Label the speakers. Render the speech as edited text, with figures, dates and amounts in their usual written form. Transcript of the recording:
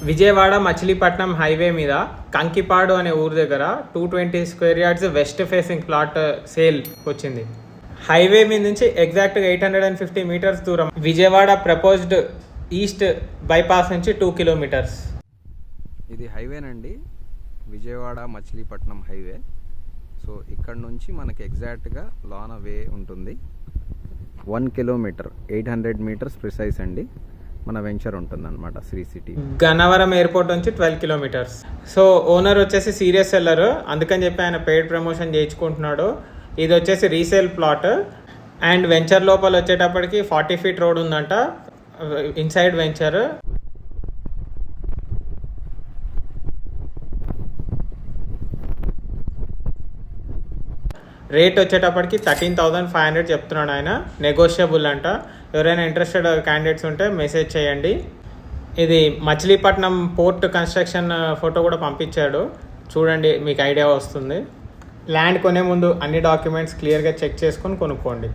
Speaker 1: Vijayawada Machilipatnam highway మీద కంకిపాడు అనే ఊరు దగ్గర 220 square yards west facing plot sale వచ్చింది. హైవే మీద నుంచి ఎగ్జాక్ట్గా 850 మీటర్స్ దూరం. విజయవాడ ప్రపోజ్డ్ ఈస్ట్ బైపాస్ నుంచి 2 కిలోమీటర్స్.
Speaker 2: ఇది హైవేనండి, విజయవాడ మచిలీపట్నం హైవే. సో ఇక్కడ నుంచి మనకి ఎగ్జాక్ట్గా లోన వే ఉంటుంది. 1 కిలోమీటర్ 800 మీటర్స్ ప్రిసైజ్ అండి మన వెంచర్ ఉంటుంది అనమాట. శ్రీ సిటీ
Speaker 1: గన్నవరం ఎయిర్పోర్ట్ నుంచి 12 కిలోమీటర్స్. సో ఓనర్ వచ్చేసి సీరియస్ సెల్లర్, అందుకని చెప్పి ఆయన పెయిడ్ ప్రమోషన్ చేయించుకుంటున్నాడు. ఇది వచ్చేసి రీసేల్ ప్లాట్ అండ్ వెంచర్ లోపల వచ్చేటప్పటికి 40 ఫీట్ రోడ్ ఉందంట ఇన్సైడ్ వెంచర్. రేట్ వచ్చేటప్పటికి 13,500 చెప్తున్నాడు ఆయన, నెగోషియబుల్ అంట. ఎవరైనా ఇంట్రెస్టెడ్ క్యాండిడేట్స్ ఉంటే మెసేజ్ చేయండి. ఇది మచిలీపట్నం పోర్ట్ కన్స్ట్రక్షన్ ఫోటో కూడా పంపించాడు, చూడండి మీకు ఐడియా వస్తుంది. ల్యాండ్ కొనే ముందు అన్ని డాక్యుమెంట్స్ క్లియర్గా చెక్ చేసుకొని కొనుక్కోండి.